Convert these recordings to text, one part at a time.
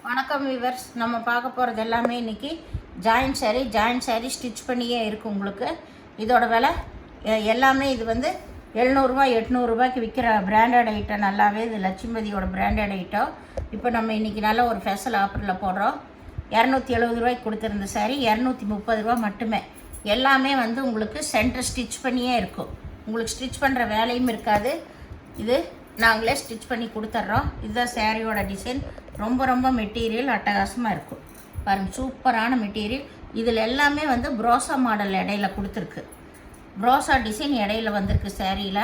வணக்கம் விவர்ஸ். நம்ம பார்க்க போகிறது எல்லாமே இன்றைக்கி ஜாயின்ட் சாரீ ஸ்டிச் பண்ணியே இருக்குது. உங்களுக்கு இதோட விலை எல்லாமே இது வந்து 700 800 விற்கிற பிராண்டட் ஐட்டம். நல்லாவே இது லட்சுமதியோட பிராண்டட் ஐட்டம். இப்போ நம்ம இன்றைக்கி நல்ல ஒரு ஸ்பெஷல் ஆஃபரில் போடுறோம். 270 கொடுத்துருந்த சாரீ 230 மட்டுமே. எல்லாமே வந்து உங்களுக்கு சென்டர் ஸ்டிச் பண்ணியே இருக்கும். உங்களுக்கு ஸ்டிச் பண்ணுற வேலையும் இருக்காது. இது நாங்களே ஸ்டிச் பண்ணி கொடுத்துட்றோம். இதுதான் சாரியோட டிசைன். ரொம்ப மெட்டீரியல் அட்டகாசமாக இருக்கும். பாருங்கள், சூப்பரான மெட்டீரியல். இதில் எல்லாமே வந்து ப்ரோசா மாடல் இடையில கொடுத்துருக்கு. ப்ரோசா டிசைன் இடையில வந்திருக்கு சாரியில்.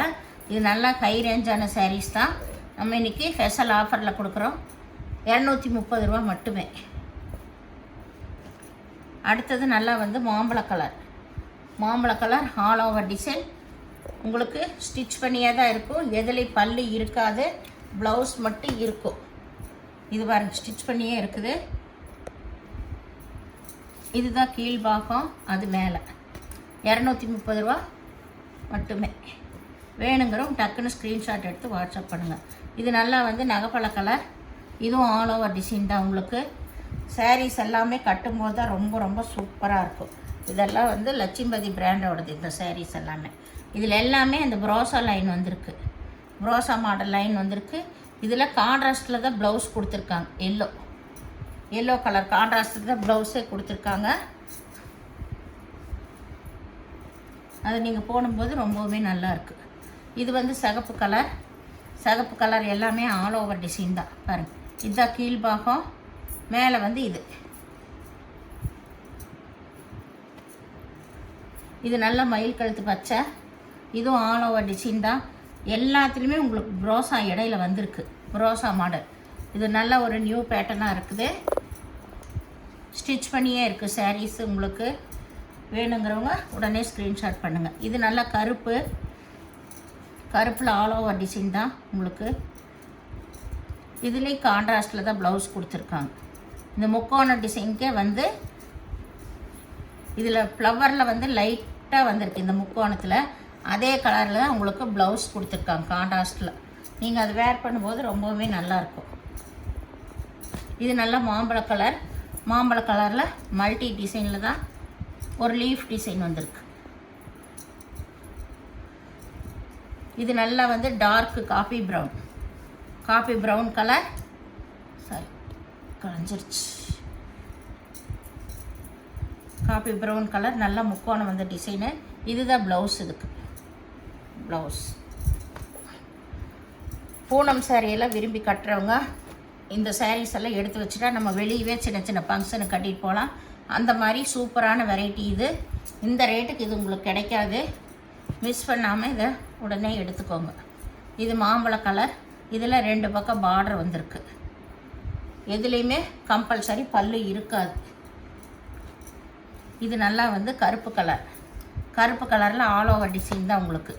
இது நல்லா ஹை ரேஞ்சான சாரீஸ் தான். நம்ம இன்றைக்கி ஸ்பெஷல் ஆஃபரில் கொடுக்குறோம். 230 மட்டுமே. அடுத்தது நல்லா வந்து மாம்பழ கலர் ஆல் ஓவர் டிசைன். உங்களுக்கு ஸ்டிச் பண்ணியே தான் இருக்கும். எதுலேயும் பல்லு இருக்காது, ப்ளவுஸ் மட்டும் இருக்கும். இது பாருங்க, ஸ்டிச் பண்ணியே இருக்குது. இதுதான் கீழ்பாகம், அது மேலே. 230 மட்டுமே. வேணுங்கிறவங்க டக்குன்னு ஸ்க்ரீன்ஷாட் எடுத்து வாட்ஸ்அப் பண்ணுங்கள். இது நல்லா வந்து நகைப்பழ கலர். இதுவும் ஆல் ஓவர் டிசைன் தான். உங்களுக்கு சாரீஸ் எல்லாமே கட்டும்போது தான் ரொம்ப சூப்பராக இருக்கும். இதெல்லாம் வந்து லட்சுமதி பிராண்டோடது இந்த சாரீஸ் எல்லாமே. இதில் எல்லாமே அந்த ப்ரோசா லைன் வந்திருக்கு. ப்ரோசா மாடல் லைன் வந்திருக்கு. இதில் கான்ட்ராஸ்டில் தான் ப்ளவுஸ் கொடுத்துருக்காங்க. எல்லோ கலர் கான்ட்ராஸ்டில் தான் ப்ளவுஸே கொடுத்துருக்காங்க. அது நீங்கள் போடும்போது ரொம்பவுமே நல்லாயிருக்கு. இது வந்து சிகப்பு கலர் எல்லாமே ஆல் ஓவர் டிசைன் தான். பாருங்கள், இதுதான் கீழ்பாகம். மேலே வந்து இது நல்ல மயில் கழுத்து பச்சை. இதுவும் ஆல் ஓவர் டிசைன் தான். எல்லாத்துலேயுமே உங்களுக்கு ப்ரோசா இடையில வந்திருக்கு. ப்ரோசா மாடல். இது நல்ல ஒரு நியூ பேட்டர்னாக இருக்குது. ஸ்டிச் பண்ணியே இருக்குது சாரீஸ். உங்களுக்கு வேணுங்கிறவங்க உடனே ஸ்க்ரீன்ஷாட் பண்ணுங்கள். இது நல்லா கருப்பில் ஆல் ஓவர் டிசைன் தான். உங்களுக்கு இதுலேயும் கான்ட்ராஸ்டில் தான் ப்ளவுஸ் கொடுத்துருக்காங்க. இந்த முக்கோண டிசைனுக்கே வந்து இதில் ஃப்ளவரில் வந்து லைட்டாக வந்திருக்கு. இந்த முக்கோணத்தில் அதே கலரில் தான் உங்களுக்கு ப்ளவுஸ் கொடுத்துருக்காங்க கான்ட்ராஸ்டில். நீங்கள் அது வேர் பண்ணும்போது ரொம்பவுமே நல்லாயிருக்கும். இது நல்லா மாம்பழ கலரில் மல்டி டிசைனில் தான் ஒரு லீஃப் டிசைன் வந்திருக்கு. இது நல்லா வந்து dark coffee brown colour. Sorry, கலைஞ்சிருச்சு. காஃபி ப்ரௌன் கலர் நல்லா முக்கோணம் வந்த டிசைனு. இதுதான் ப்ளவுஸ். இதுக்கு ப்ளவுஸ். பூனம் சாரியெல்லாம் விரும்பி கட்டுறவங்க இந்த சாரீஸ் எல்லாம் எடுத்து வச்சுட்டா நம்ம வெளியவே சின்ன ஃபங்க்ஷனுக்கு கட்டிட்டு போகலாம். அந்த மாதிரி சூப்பரான வெரைட்டி இது. இந்த ரேட்டுக்கு இது உங்களுக்கு கிடைக்காது. மிஸ் பண்ணாமல் இதை உடனே எடுத்துக்கோங்க. இது மாம்பழ கலர். இதில் 2 பக்கம் பார்டர் வந்திருக்கு. எதுலேயுமே கம்பல்சரி பல்லு இருக்காது. இது நல்லா வந்து கருப்பு கலரில் ஆல் ஓவர் டிசைன் தான். உங்களுக்கு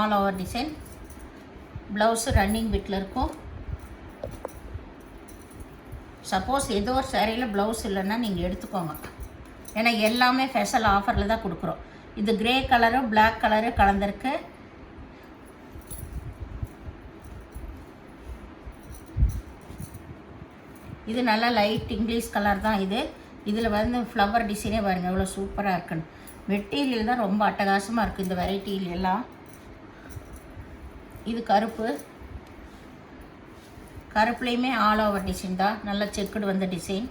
all over design. Blouse running பிட்டில் இருக்கும். சப்போஸ் ஏதோ ஒரு சாரியில் ப்ளவுஸ் இல்லைன்னா நீங்கள் எடுத்துக்கோங்க. ஏன்னா எல்லாமே ஸ்பெஷல் ஆஃபரில் தான் கொடுக்குறோம். இது கிரே கலரும் பிளாக் கலரு கலந்துருக்கு. இது நல்லா லைட் இங்கிலீஷ் கலர் தான். இதில் வந்து ஃப்ளவர் டிசைனே பாருங்கள் எவ்வளோ சூப்பராக இருக்குன்னு. மெட்டீரியல் தான் ரொம்ப அட்டகாசமாக இருக்குது இந்த வெரைட்டியில் எல்லாம். இது கருப்புலேயுமே ஆல் ஓவர் டிசைன் தான். நல்லா செக்குடு வந்த டிசைன்.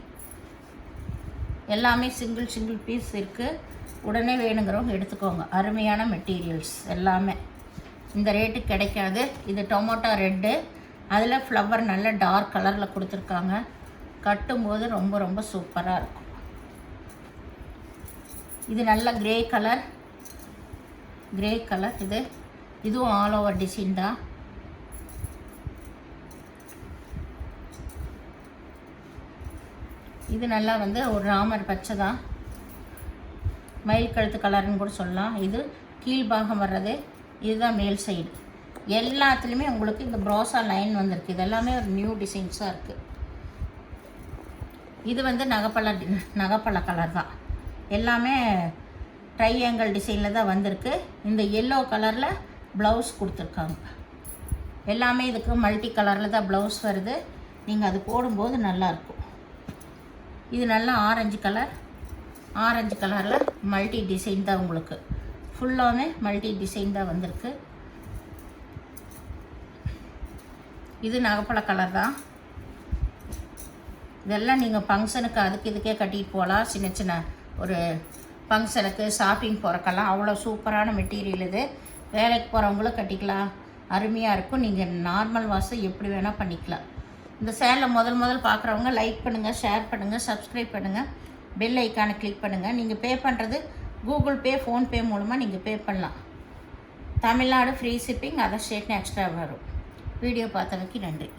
எல்லாமே சிங்கிள் பீஸ் இருக்குது. உடனே வேணுங்கிறவங்க எடுத்துக்கோங்க. அருமையான மெட்டீரியல்ஸ் எல்லாமே. இந்த ரேட்டுக்கு கிடைக்காது. இது டொமேட்டோ ரெட்டு. அதில் ஃப்ளவர் நல்ல டார்க் கலரில் கொடுத்துருக்காங்க. கட்டும்போது ரொம்ப சூப்பராக இருக்கும். இது நல்ல கிரே கலர். இதுவும் ஆல் ஓவர் டிசைன் தான். இது நல்லா வந்து ஒரு ராமர் பச்சை தான். மயில் கழுத்து கலர்னு கூட சொல்லலாம். இது கீழ்பாகம் வர்றது. இதுதான் மேல் சைடு. எல்லாத்துலேயுமே உங்களுக்கு இந்த ப்ரோசா லைன் வந்திருக்கு. இதெல்லாமே ஒரு நியூ டிசைன்ஸாக இருக்குது. இது வந்து நகைப்பழ கலர் தான். எல்லாமே ட்ரையாங்கிள் டிசைனில் தான் வந்திருக்கு. இந்த எல்லோ கலரில் ப்ளவுஸ் கொடுத்துருக்காங்க. எல்லாமே இதுக்கு மல்டி கலரில் தான் ப்ளவுஸ் வருது. நீங்கள் அது போடும்போது நல்லாயிருக்கும். இது நல்லா ஆரஞ்சு கலரில் மல்டி டிசைன் தான் உங்களுக்கு. ஃபுல்லாகவே மல்டி டிசைன் தான் வந்திருக்கு. இது நகைப்பழ கலர் தான். இதெல்லாம் நீங்கள் ஃபங்க்ஷனுக்கு அதுக்கு இதுக்கே கட்டிட்டு போகலாம். சின்ன சின்ன ஒரு ஃபங்க்ஷனுக்கு ஷாப்பிங் போகிறக்கெல்லாம் அவ்வளோ சூப்பரான மெட்டீரியல் இது. வேலைக்கு போகிறவங்களும் கட்டிக்கலாம், அருமையாக இருக்கும். நீங்கள் நார்மல் வாஷை எப்படி வேணால் பண்ணிக்கலாம். இந்த சேனலை முதல் பார்க்குறவங்க லைக் பண்ணுங்கள், ஷேர் பண்ணுங்கள், சப்ஸ்கிரைப் பண்ணுங்கள், பெல் ஐக்கானை கிளிக் பண்ணுங்கள். நீங்கள் பே பண்ணுறது கூகுள் பே, ஃபோன்பே மூலமாக நீங்கள் பே பண்ணலாம். தமிழ்நாடு ஃப்ரீ ஷிப்பிங், அதர் ஸ்டேட்னு எக்ஸ்ட்ரா வரும். வீடியோ பார்த்ததுக்கு நன்றி.